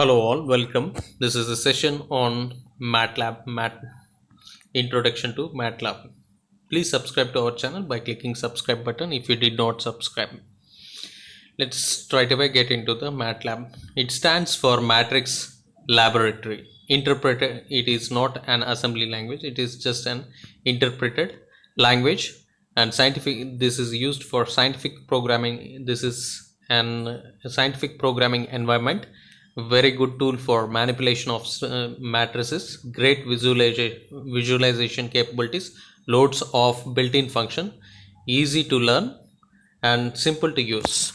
Hello all, welcome. This is a session on MATLAB, Introduction to MATLAB. Please subscribe to our channel by clicking subscribe button if you did not subscribe. Let's straight away get into the MATLAB. It stands for Matrix Laboratory. Interpreted, it is not an assembly language, it is just an interpreted language, and this is used for scientific programming. This is an scientific programming environment, very good tool for manipulation of matrices, great visualization capabilities, loads of built-in function, easy to learn and simple to use.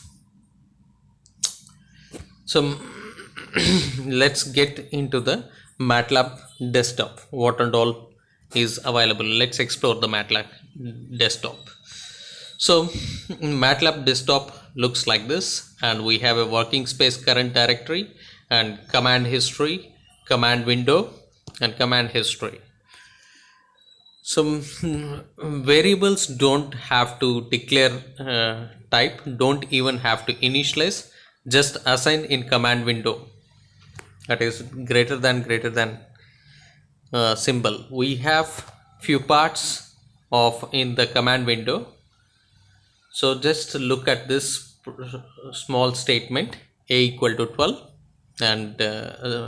So let's get into the MATLAB desktop. What and all is available? Let's explore the MATLAB desktop. So MATLAB desktop looks like this, and we have a working space current directory and command history, command window and command history. So variables don't have to declare type, don't even have to initialize, just assign in command window, that is greater than symbol. We have few parts of in the command window. So just look at this small statement, a equal to 12 and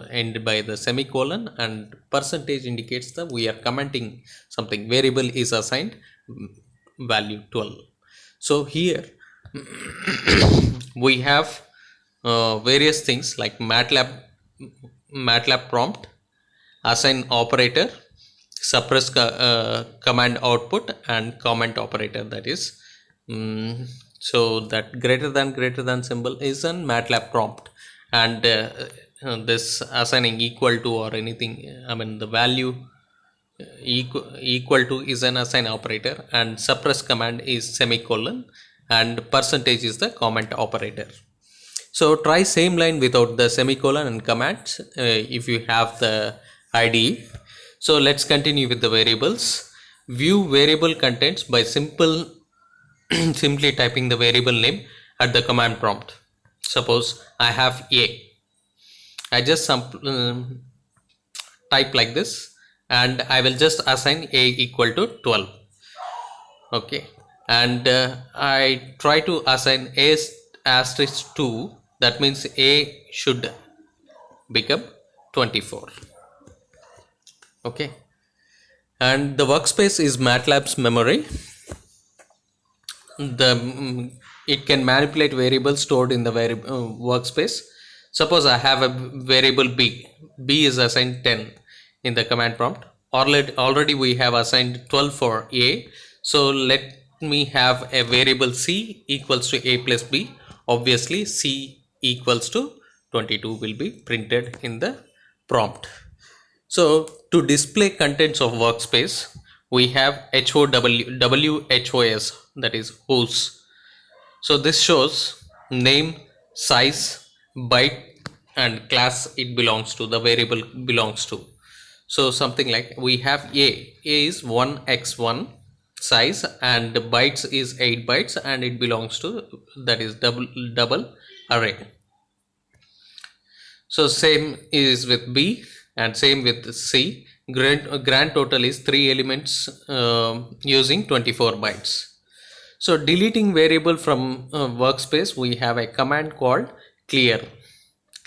end by the semicolon, and percentage indicates that we are commenting something. Variable is assigned value 12. So here we have various things like MATLAB prompt, assign operator, suppress command output, and comment operator, that is so that greater than symbol is an MATLAB prompt, and this assigning equal to or anything, I mean the value equal to is an assign operator, and suppress command is semicolon, and percentage is the comment operator. So try same line without the semicolon and comments if you have the IDE. So let's continue with the variables. View variable contents by simply typing the variable name at the command prompt. Suppose I have a, I just type like this, and I will just assign a equal to 12. Okay, and I try to assign a asterisk 2, that means a should become 24. Okay, and the workspace is MATLAB's memory. It can manipulate variables stored in the workspace. Suppose I have a variable b is assigned 10 in the command prompt. Already we have assigned 12 for a, so let me have a variable c equals to a plus b. Obviously c equals to 22 will be printed in the prompt. So to display contents of workspace, we have WHOS, that is whos. So this shows name, size, byte and class it belongs to, the variable belongs to. So something like we have a is 1x1 size, and bytes is 8 bytes, and it belongs to, that is double array. So same is with b and same with c. Grand total is 3 elements using 24 bytes. So deleting variable from workspace, we have a command called clear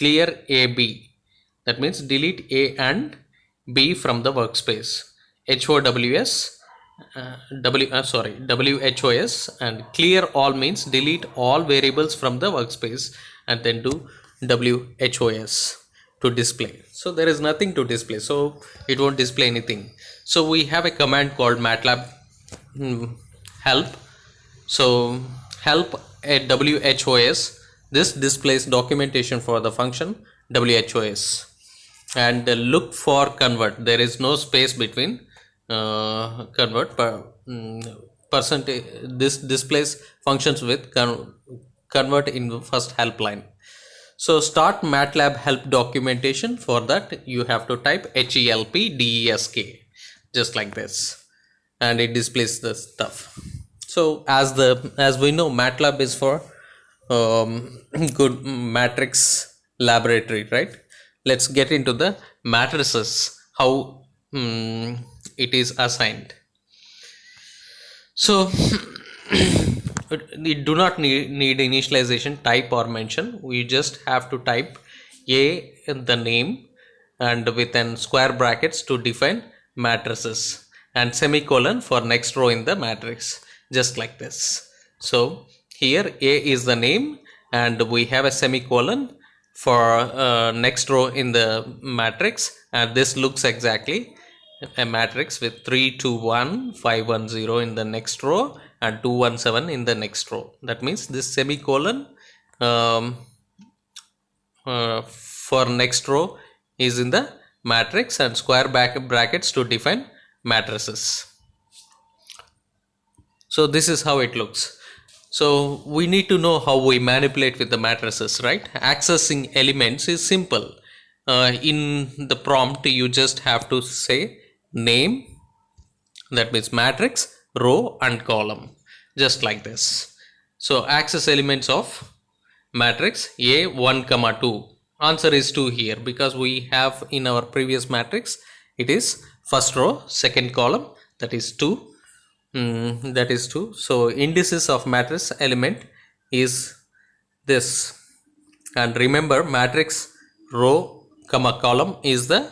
AB, that means delete a and b from the workspace. WHOS and clear all means delete all variables from the workspace, and then do WHOS to display. So there is nothing to display, so it won't display anything. So we have a command called MATLAB help. So help at WHOS, this displays documentation for the function WHOS, and look for convert. There is no space between convert percentage. This displays functions with convert in the first help line. So start MATLAB help documentation. For that you have to type HELP DESK, just like this, and it displays the stuff. So as we know, MATLAB is for good matrix laboratory, right? let's get into the matrices, how it is assigned. So we do not need initialization, type or mention. We just have to type a in the name and within square brackets to define matrices and semicolon for next row in the matrix, just like this. So here a is the name and we have a semicolon for next row in the matrix, and this looks exactly a matrix with 3 2 1 5 1 0 in the next row and 2 1 7 in the next row. That means this semicolon for next row is in the matrix and square brackets to define matrices. So this is how it looks. So we need to know how we manipulate with the matrices, right? Accessing elements is simple. In the prompt you just have to say name, that means matrix, row and column, just like this. So access elements of matrix A 1 comma 2. Answer is 2 here because we have in our previous matrix it is first row second column, that is 2. That is 2. So indices of matrix element is this, and remember matrix row comma column is the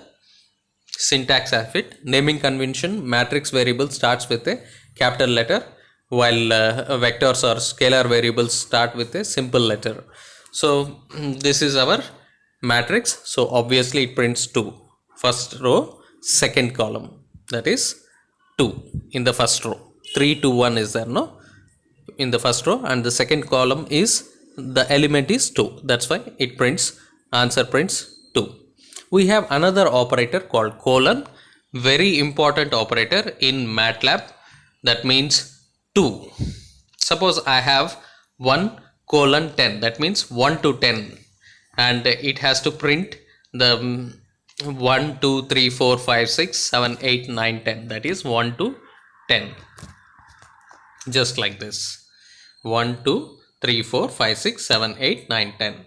syntax of it. Naming convention, matrix variable starts with a capital letter while vectors or scalar variables start with a simple letter. So this is our matrix, so obviously it prints 2, first row second column, that is 2 in the first row. 3 2 1 is there, no, in the first row, and the second column is the element is 2, that's why it prints, answer prints 2. We have another operator called colon, very important operator in MATLAB, that means 2. Suppose I have 1 colon 10, that means 1 to 10, and it has to print the 1 2 3 4 5 6 7 8 9 10, that is 1 to 10, just like this, 1 2 3 4 5 6 7 8 9 10.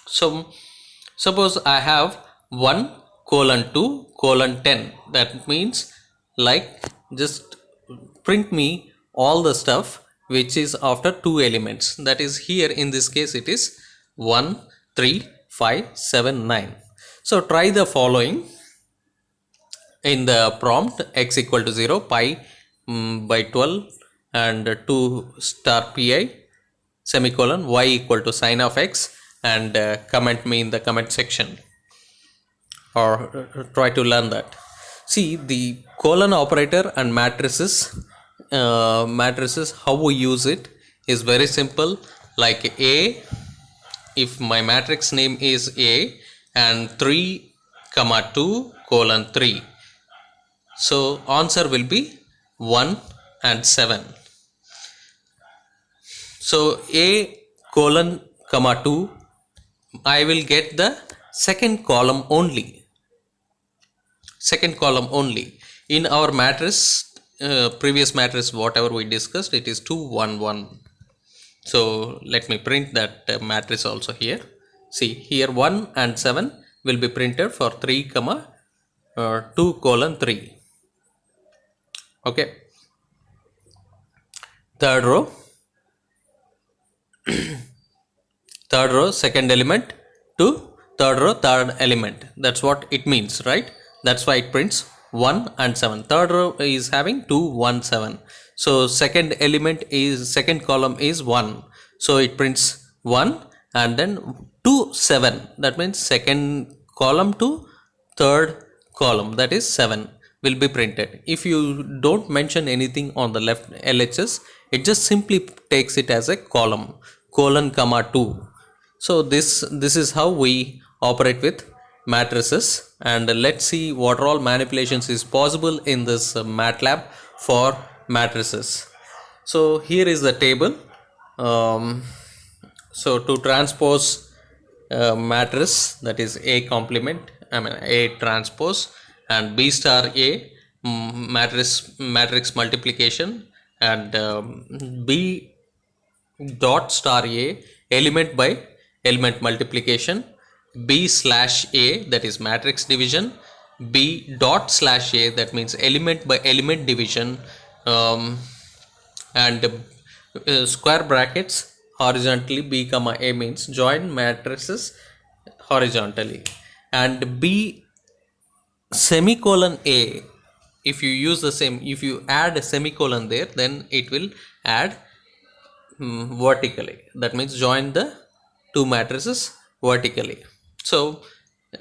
So suppose I have 1 colon 2 colon 10, that means like just print me all the stuff which is after 2 elements, that is here in this case it is 1 3 5 7 9. So try the following in the prompt: x equal to 0, pi by 12 and 2 star pi semicolon, y equal to sine of x, and comment me in the comment section, or try to learn that. See, the colon operator and matrices, how we use it is very simple. Like A, if my matrix name is A and 3 comma 2 colon 3, so answer will be 1 and 7. So A colon comma 2, I will get the second column only. In our matrix, previous matrix, whatever we discussed, it is 2 1 1. So let me print that matrix also here. See, here 1 and 7 will be printed for 3 comma 2 colon 3. Okay. Third row second element to third row third element, that's what it means, right? That's why it prints 1 and 7. Third row is having 2 1 7, so second column is 1, so it prints 1 and then 2 7, that means second column to third column, that is 7 will be printed. If you don't mention anything on the left LHS, it just simply takes it as a column, colon comma 2. So this is how we operate with matrices, and let's see what all manipulations is possible in this MATLAB for matrices. So here is the table. So to transpose matrix, that is A complement, A transpose, and B star A matrix multiplication, and B dot star A element by element multiplication, B slash A, that is matrix division, B dot slash A, that means element by element division, and square brackets horizontally, B comma A means join matrices horizontally, and B semicolon A, if you use the same, if you add a semicolon there, then it will add vertically, that means join the two matrices vertically. So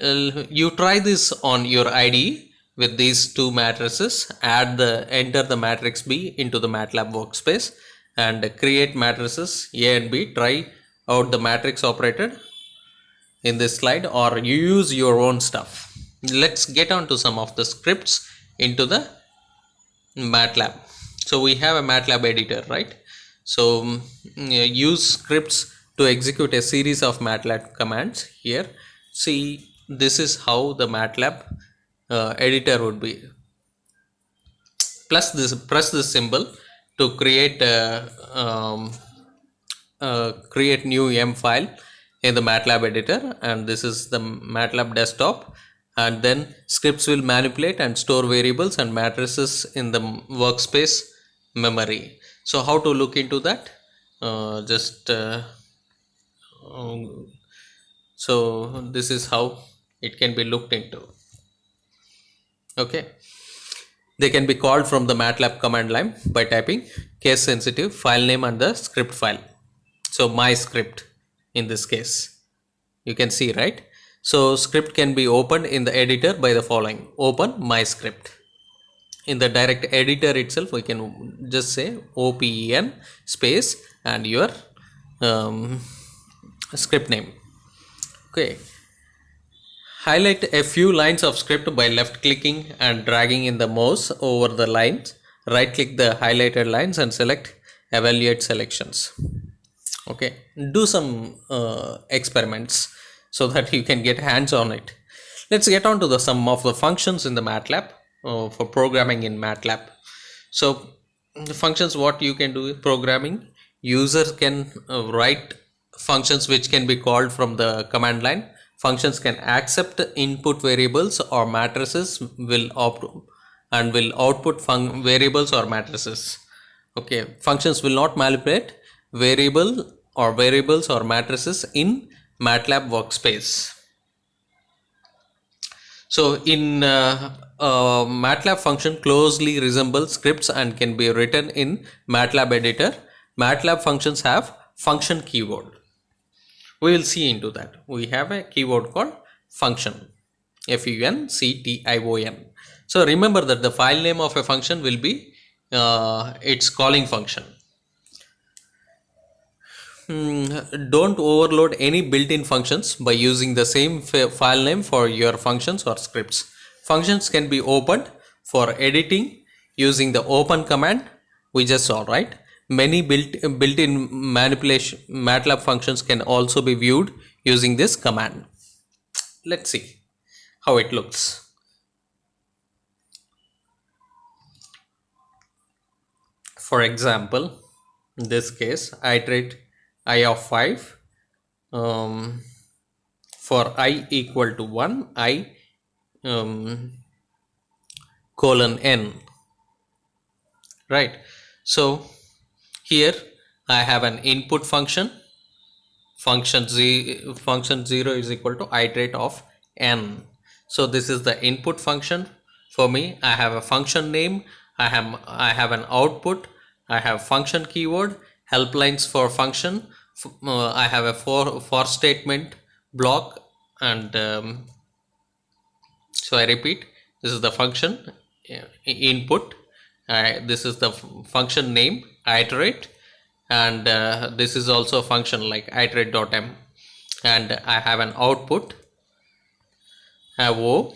you try this on your IDE with these two matrices, enter the matrix B into the MATLAB workspace and create matrices A and B. Try out the matrix operator in this slide, or you use your own stuff. Let's get on to some of the scripts into the MATLAB. So we have a MATLAB editor, right? So use scripts to execute a series of MATLAB commands here. See, this is how the MATLAB editor would be. Press this symbol to create new M file in the MATLAB editor, and this is the MATLAB desktop, and then scripts will manipulate and store variables and matrices in the workspace memory. So how to look into that? So this is how it can be looked into. Okay, they can be called from the MATLAB command line by typing case sensitive file name and the script file. So my script in this case, you can see, right? So script can be opened in the editor by the following: open my script. In the direct editor itself, we can just say open space and your script name. Okay, highlight a few lines of script by left clicking and dragging in the mouse over the lines. Right click the highlighted lines and select evaluate selections. Okay, do some experiments so that you can get hands on it. Let's get on to some of the functions in the MATLAB for programming in MATLAB. So the functions, what you can do is programming. Users can write functions which can be called from the command line. Functions can accept input variables or matrices, will output variables or matrices. Okay, functions will not manipulate variables or matrices in MATLAB workspace. So in MATLAB function closely resemble scripts and can be written in MATLAB editor. MATLAB functions have function keyword. We will see into that. We have a keyword called function, function. So remember that the file name of a function will be its calling function. Don't overload any built-in functions by using the same file name for your functions or scripts. Functions can be opened for editing using the open command we just saw, right? Many built-in manipulation MATLAB functions can also be viewed using this command. Let's see how it looks. For example, in this case, iterate I of 5 for I equal to 1, I colon n, right? So here I have an input function, function 0 is equal to iterate of n. So this is the input function for me. I have a function name, I have an output, I have function keyword, help lines for function, I have a for statement block, and so I repeat, this is the function input, this is the function name iterate, and this is also a function like iterate.m, and I have an output O,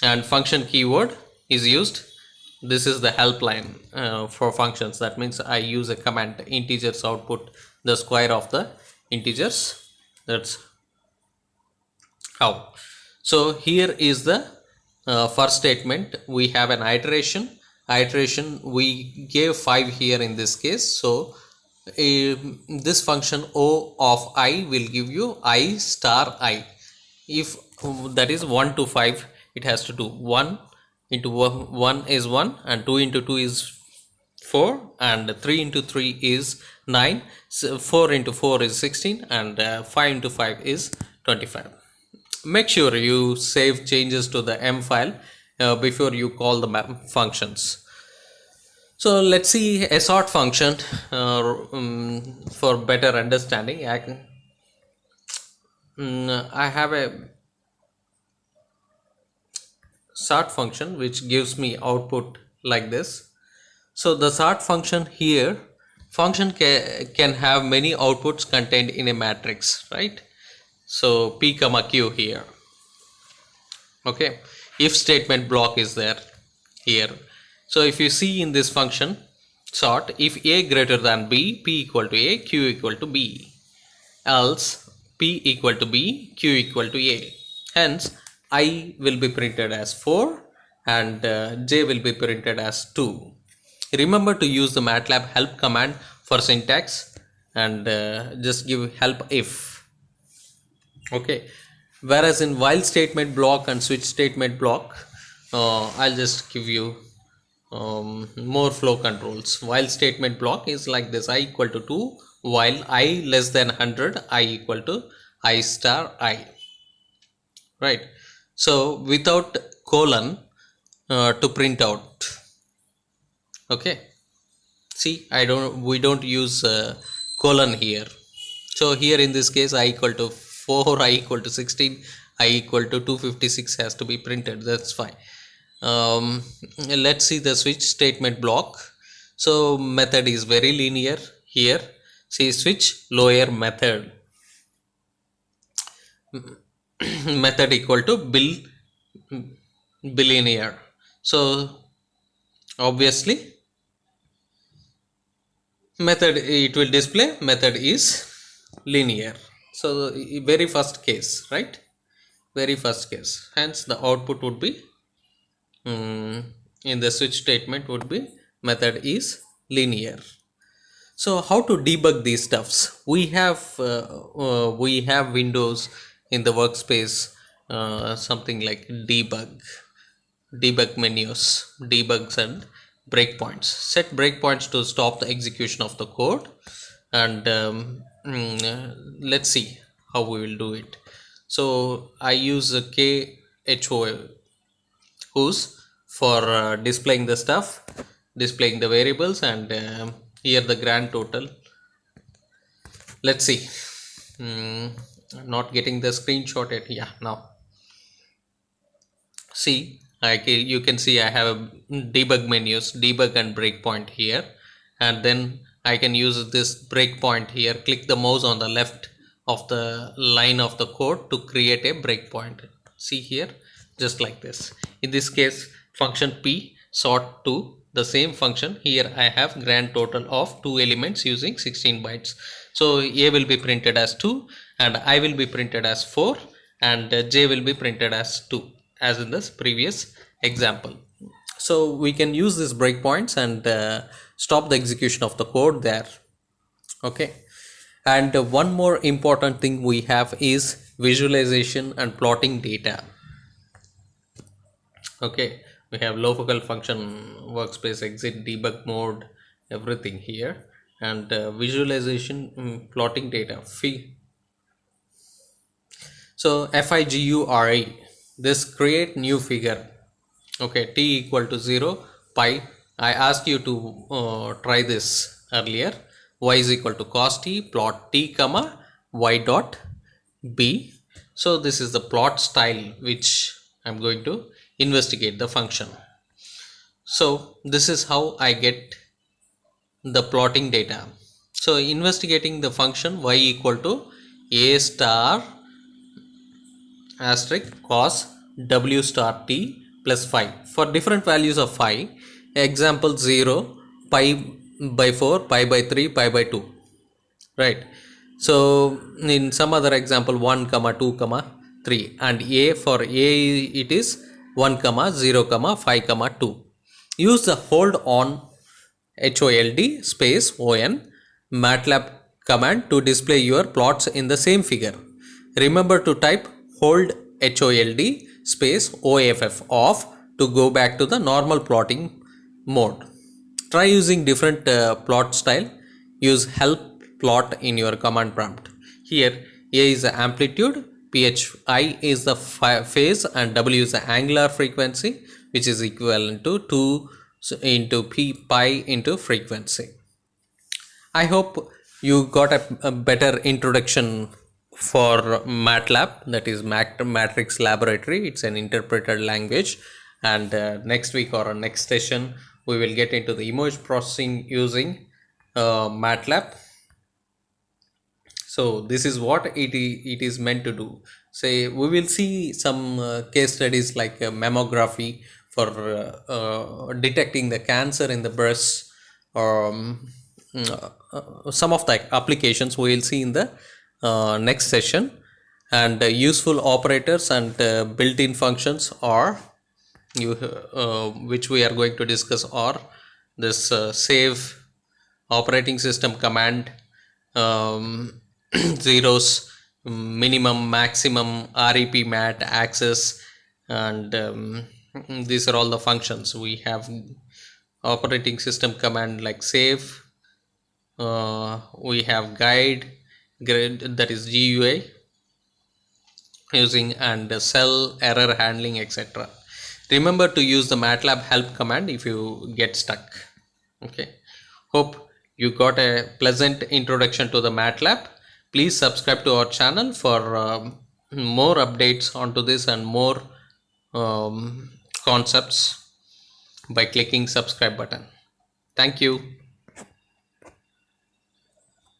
and function keyword is used. This is the help line for functions. That means I use a command integers output the square of the integers. That's how. So here is the first statement. We have an iteration. We gave 5 here in this case. So this function O of I will give you I star I. if that is 1 to 5, it has to do 1 into 1 is 1, and 2 into 2 is 4, and 3 into 3 is 9, so 4 into 4 is 16, and 5 into 5 is 25. Make sure you save changes to the M file before you call the functions. So let's see a sort function for better understanding. I have a sort function which gives me output like this. So the sort function here, function can have many outputs contained in a matrix, right? So p comma q here. Okay, if statement block is there here. So if you see in this function sort, if a greater than b, p equal to a, q equal to b, else p equal to b, q equal to a. Hence I will be printed as 4 and j will be printed as 2. Remember to use the MATLAB help command for syntax, and just give help if. Okay, whereas in while statement block and switch statement block, I'll just give you more flow controls. While statement block is like this: I equal to 2, while I less than 100, I equal to I star I, right? So without colon to print out. Okay, see, we don't use colon here. So here in this case, I equal to 4, I equal to 16, I equal to 256 has to be printed. That's fine. Let's see the switch statement block. So method is very linear here. See, switch lower method method equal to bilinear. So obviously method, it will display method is linear. So very first case, right? Very first case. Hence the output would be in the switch statement would be method is linear. So how to debug these stuffs? We have windows in the workspace, something like debug menus, debugs and breakpoints. Set breakpoints to stop the execution of the code, and let's see how we will do it. So I use a KHO who's for displaying the stuff, displaying the variables, and here the grand total. Let's see. I'm not getting the screenshot yet. Yeah, now see, you can see I have a debug menus, debug and breakpoint here, and then I can use this breakpoint here. Click the mouse on the left of the line of the code to create a breakpoint. See here, just like this. In this case, function p sort to the same function. Here I have grand total of 2 elements using 16 bytes. So a will be printed as 2, and I will be printed as 4, and j will be printed as 2, as in this previous example. So we can use these breakpoints and stop the execution of the code there. Okay, and one more important thing we have is visualization and plotting data. Okay, we have local function, workspace, exit, debug mode, everything here, and visualization, plotting data. So figure, this create new figure. Okay, t equal to 0, pi. I asked you to try this earlier. Y is equal to cos t, plot t comma y dot b. So this is the plot style which I'm going to investigate the function. So this is how I get the plotting data. So investigating the function y equal to a star asterisk cos w star t plus 5 for different values of phi. Example 0, pi by 4, pi by 3, pi by 2, right? So in some other example 1 comma 2 comma 3, and a, for a it is 1 comma 0 comma 5 comma 2. Use the hold on HOLD space ON MATLAB command to display your plots in the same figure. Remember to type hold HOLD space OFF off to go back to the normal plotting mode. Try using different plot style. Use help plot in your command prompt. Here A is the amplitude, PHI is the phase, and W is the angular frequency, which is equivalent to 2 into P pi into frequency. I hope you got a better introduction for MATLAB, that is Matrix Laboratory. It's an interpreted language, and next week or next session we will get into the image processing using MATLAB. So this is what it is meant to do. Say we will see some case studies like mammography for detecting the cancer in the breast, or some of the applications we will see in the next session. And useful operators and built-in functions are which we are going to discuss are this save, operating system command, zeros, minimum, maximum, rep, mat, access, and these are all the functions. We have operating system command like save, we have guide, that is GUI using, and cell, error handling, etc. Remember to use the MATLAB help command if you get stuck. Okay, hope you got a pleasant introduction to the MATLAB. Please subscribe to our channel for more updates onto this and more concepts by clicking subscribe button. Thank you.